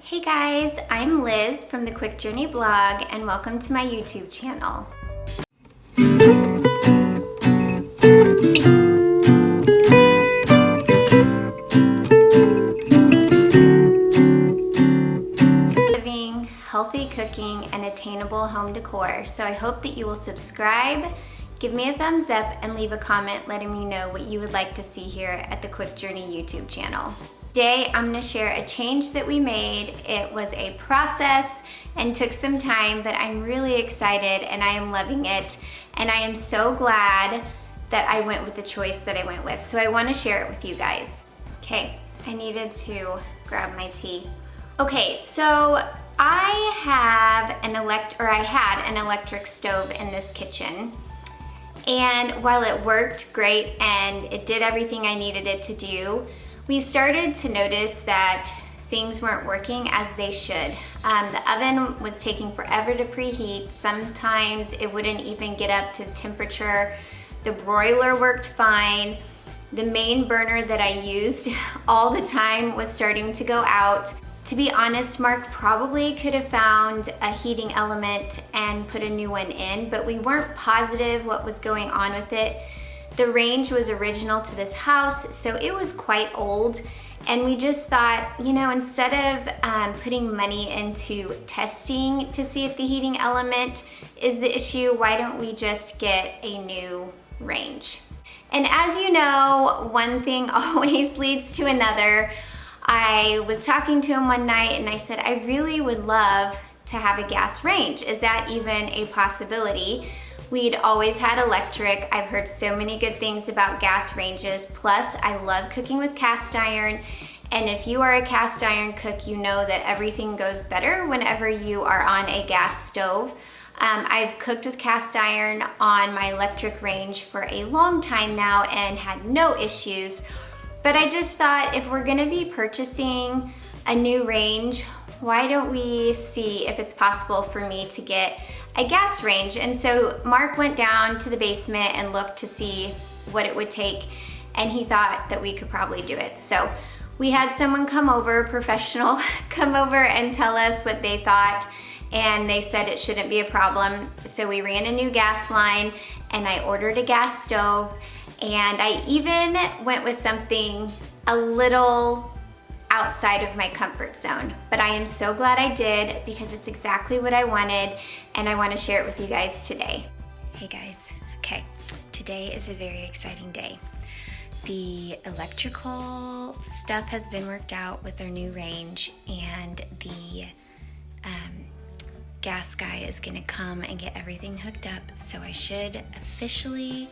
Hey guys, I'm Liz from the Quick Journey blog and welcome to my YouTube channel. Living, healthy cooking, and attainable home decor. So I hope that you will subscribe, give me a thumbs up, and leave a comment letting me know what you would like to see here at the Quick Journey YouTube channel. Today, I'm gonna share a change that we made. It was a process and took some time, but I'm really excited and I am loving it. And I am so glad that I went with the choice that I went with. So I wanna share it with you guys. Okay, I needed to grab my tea. Okay, so I had an electric stove in this kitchen. And while it worked great and it did everything I needed it to do, we started to notice that things weren't working as they should. The oven was taking forever to preheat. Sometimes it wouldn't even get up to temperature. The broiler worked fine. The main burner that I used all the time was starting to go out. To be honest, Mark probably could have found a heating element and put a new one in, but we weren't positive what was going on with it. The range was original to this house, so it was quite old. And we just thought, you know, instead of putting money into testing to see if the heating element is the issue, why don't we just get a new range? And as you know, one thing always leads to another. I was talking to him one night and I said, I really would love to have a gas range. Is that even a possibility? We'd always had electric. I've heard so many good things about gas ranges. Plus, I love cooking with cast iron. And if you are a cast iron cook, you know that everything goes better whenever you are on a gas stove. I've cooked with cast iron on my electric range for a long time now and had no issues. But I just thought if we're gonna be purchasing a new range, why don't we see if it's possible for me to get a gas range? And so Mark went down to the basement and looked to see what it would take, and he thought that we could probably do it. So we had someone come over, professional, come over and tell us what they thought, and they said it shouldn't be a problem. So we ran a new gas line and I ordered a gas stove, and I even went with something a little outside of my comfort zone. But I am so glad I did because it's exactly what I wanted and I want to share it with you guys today. Hey guys, okay, today is a very exciting day. The electrical stuff has been worked out with our new range, and the gas guy is gonna come and get everything hooked up, so I should officially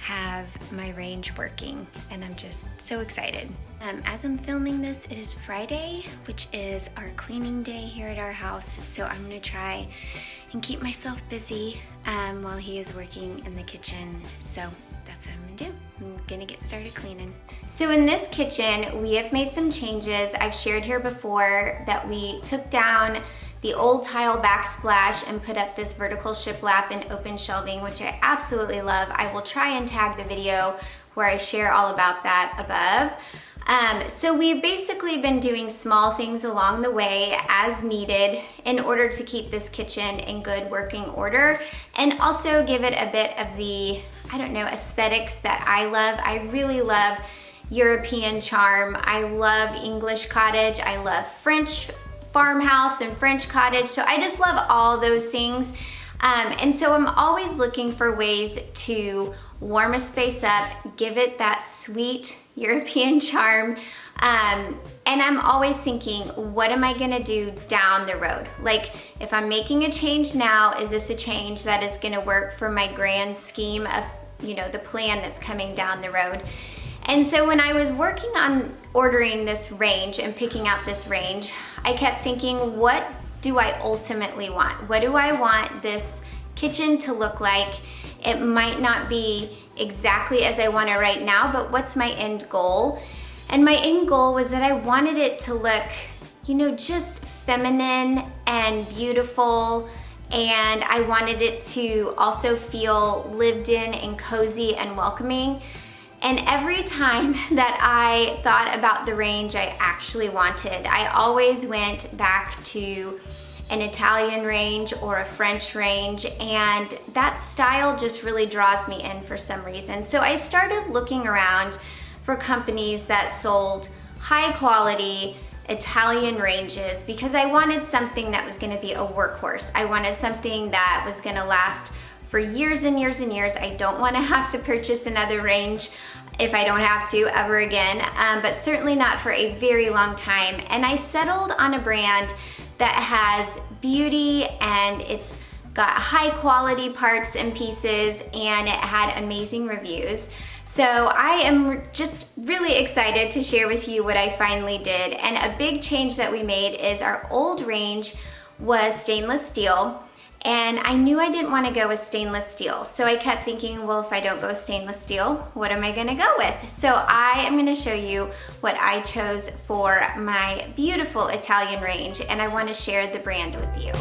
have my range working, and I'm just so excited. As I'm filming this, it is Friday, which is our cleaning day here at our house, so I'm gonna try and keep myself busy while he is working in the kitchen. So that's what I'm gonna do. I'm gonna get started cleaning. So in this kitchen, we have made some changes. I've shared here before that we took down the old tile backsplash and put up this vertical shiplap and open shelving, which I absolutely love. I will try and tag the video where I share all about that above. So we've basically been doing small things along the way as needed in order to keep this kitchen in good working order and also give it a bit of the, I don't know, aesthetics that I love. I really love European charm. I love English cottage. I love French farmhouse and French cottage. So I just love all those things. And so I'm always looking for ways to warm a space up, give it that sweet European charm. And I'm always thinking, what am I gonna do down the road? Like, if I'm making a change now, is this a change that is gonna work for my grand scheme of, you know, the plan that's coming down the road? And so when I was working on ordering this range and picking out this range, I kept thinking, what do I ultimately want? What do I want this kitchen to look like? It might not be exactly as I want it right now, but what's my end goal? And my end goal was that I wanted it to look, you know, just feminine and beautiful, and I wanted it to also feel lived in and cozy and welcoming. And every time that I thought about the range I actually wanted, I always went back to an Italian range or a French range, and that style just really draws me in for some reason. So I started looking around for companies that sold high quality Italian ranges because I wanted something that was gonna be a workhorse. I wanted something that was gonna last for years and years and years. I don't wanna have to purchase another range if I don't have to ever again, but certainly not for a very long time. And I settled on a brand that has beauty and it's got high quality parts and pieces, and it had amazing reviews. So I am just really excited to share with you what I finally did. And a big change that we made is our old range was stainless steel, and I knew I didn't want to go with stainless steel. So I kept thinking, well, if I don't go with stainless steel, what am I gonna go with? So I am gonna show you what I chose for my beautiful Italian range, and I wanna share the brand with you.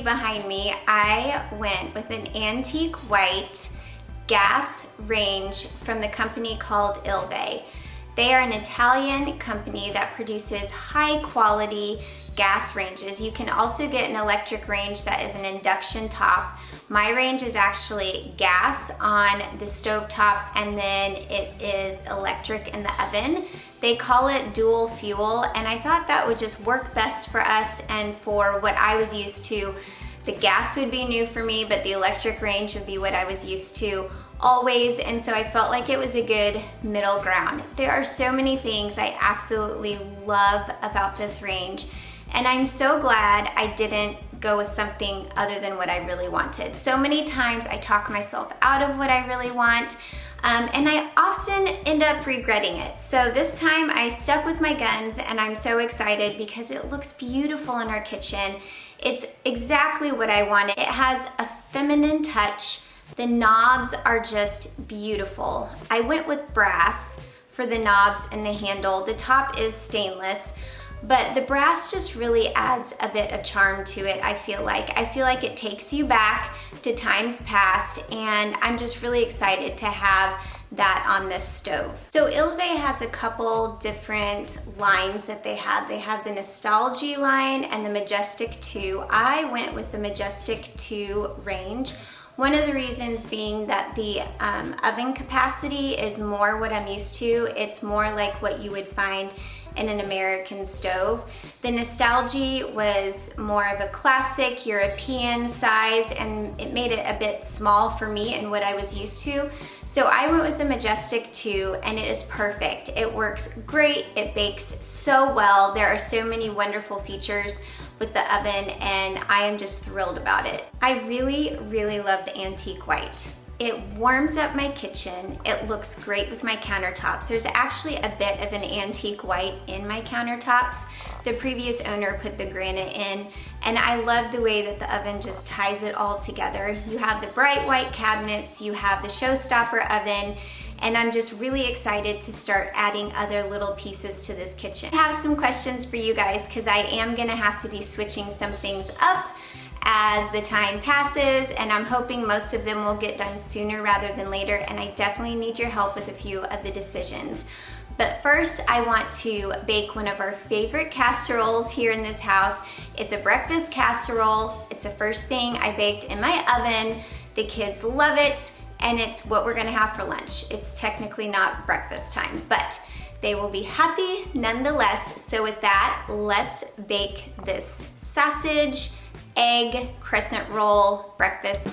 Behind me, I went with an antique white gas range from the company called ILVE. They are an Italian company that produces high quality gas ranges. You can also get an electric range that is an induction top. My range is actually gas on the stove top, and then it is electric in the oven. They call it dual fuel, and I thought that would just work best for us and for what I was used to. The gas would be new for me, but the electric range would be what I was used to always, and so I felt like it was a good middle ground. There are so many things I absolutely love about this range, and I'm so glad I didn't go with something other than what I really wanted. So many times I talk myself out of what I really want, and I often end up regretting it. So this time I stuck with my guns, and I'm so excited because it looks beautiful in our kitchen. It's exactly what I wanted. It has a feminine touch. The knobs are just beautiful. I went with brass for the knobs and the handle. The top is stainless, but the brass just really adds a bit of charm to it, I feel like. I feel like it takes you back to times past, and I'm just really excited to have that on this stove. So ILVE has a couple different lines that they have. They have the Nostalgia line and the Majestic 2. I went with the Majestic 2 range. One of the reasons being that the oven capacity is more what I'm used to. It's more like what you would find in an American stove. The Nostalgia was more of a classic European size, and it made it a bit small for me and what I was used to. So I went with the Majestic 2, and it is perfect. It works great, it bakes so well. There are so many wonderful features with the oven, and I am just thrilled about it. I really, really love the antique white. It warms up my kitchen. It looks great with my countertops. There's actually a bit of an antique white in my countertops. The previous owner put the granite in, and I love the way that the oven just ties it all together. You have the bright white cabinets, you have the showstopper oven, and I'm just really excited to start adding other little pieces to this kitchen. I have some questions for you guys because I am gonna have to be switching some things up as the time passes, and I'm hoping most of them will get done sooner rather than later, and I definitely need your help with a few of the decisions. But first, I want to bake one of our favorite casseroles here in this house. It's a breakfast casserole. It's the first thing I baked in my oven. The kids love it, and it's what we're gonna have for lunch. It's technically not breakfast time, but they will be happy nonetheless. So with that, let's bake this sausage egg crescent roll breakfast.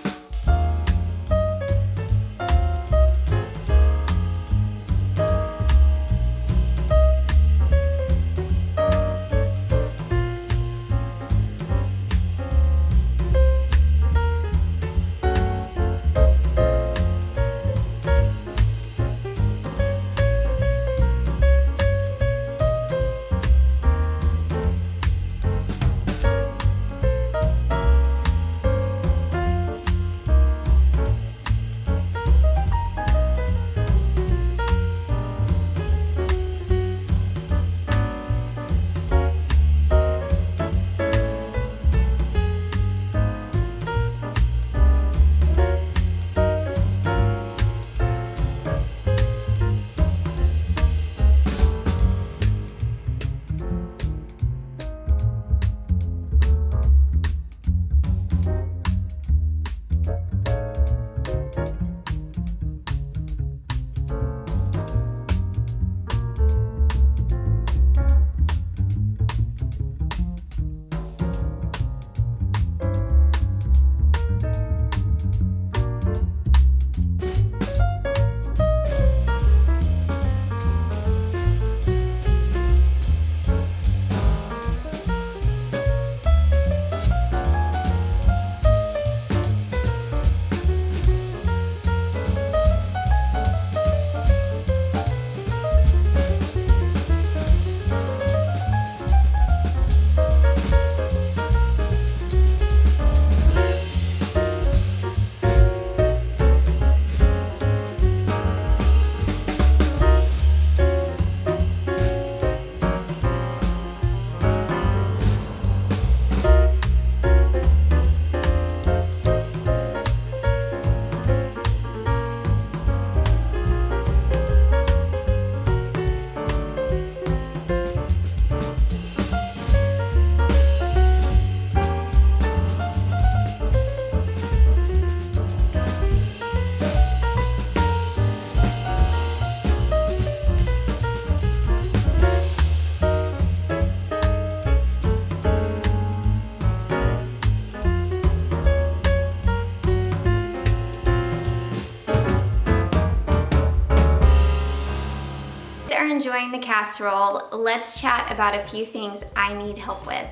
Enjoying the casserole, let's chat about a few things I need help with.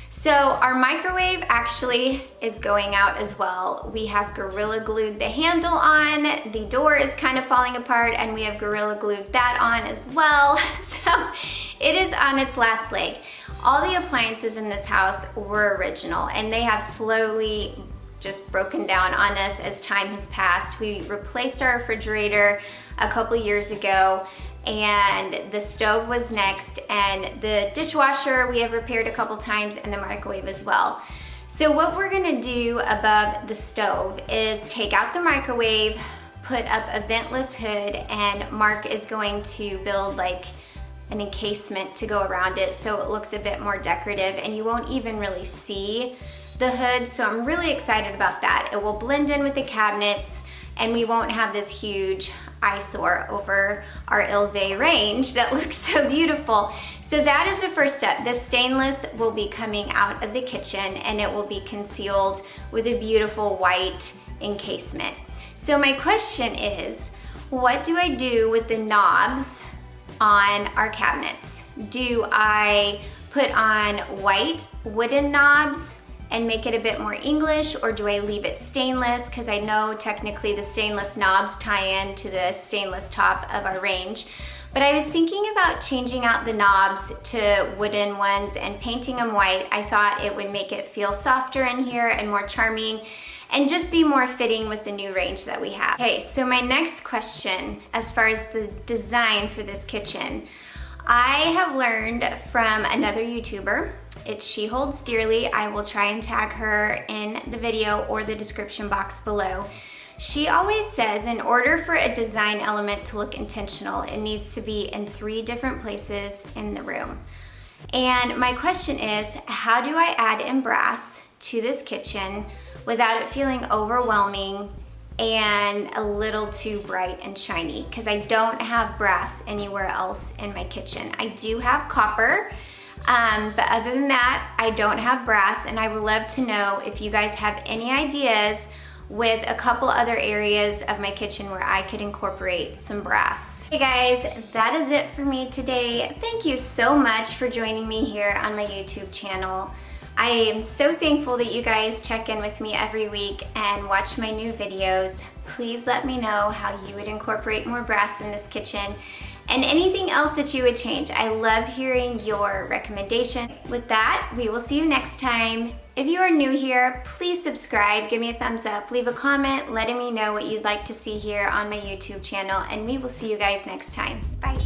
So our microwave actually is going out as well. We have Gorilla Glued the handle on, the door is kind of falling apart, and we have Gorilla Glued that on as well. So it is on its last leg. All the appliances in this house were original, and they have slowly just broken down on us as time has passed. We replaced our refrigerator a couple years ago, and the stove was next, and the dishwasher we have repaired a couple times, and the microwave as well. So what we're gonna do above the stove is take out the microwave, put up a ventless hood, and Mark is going to build like an encasement to go around it so it looks a bit more decorative, and you won't even really see the hood. So I'm really excited about that. It will blend in with the cabinets, and we won't have this huge eyesore over our ILVE range that looks so beautiful. So that is the first step. The stainless will be coming out of the kitchen, and it will be concealed with a beautiful white encasement. So my question is, what do I do with the knobs on our cabinets? Do I put on white wooden knobs and make it a bit more English, or do I leave it stainless? Because I know technically the stainless knobs tie in to the stainless top of our range. But I was thinking about changing out the knobs to wooden ones and painting them white. I thought it would make it feel softer in here and more charming, and just be more fitting with the new range that we have. Okay, so my next question, as far as the design for this kitchen, I have learned from another YouTuber. It's She Holds Dearly. I will try and tag her in the video or the description box below. She always says in order for a design element to look intentional, it needs to be in 3 different places in the room. And my question is, how do I add in brass to this kitchen without it feeling overwhelming and a little too bright and shiny? Because I don't have brass anywhere else in my kitchen. I do have copper. But other than that, I don't have brass, and I would love to know if you guys have any ideas with a couple other areas of my kitchen where I could incorporate some brass. Hey guys, that is it for me today. Thank you so much for joining me here on my YouTube channel. I am so thankful that you guys check in with me every week and watch my new videos. Please let me know how you would incorporate more brass in this kitchen and anything else that you would change. I love hearing your recommendation. With that, we will see you next time. If you are new here, please subscribe, give me a thumbs up, leave a comment letting me know what you'd like to see here on my YouTube channel, and we will see you guys next time. Bye.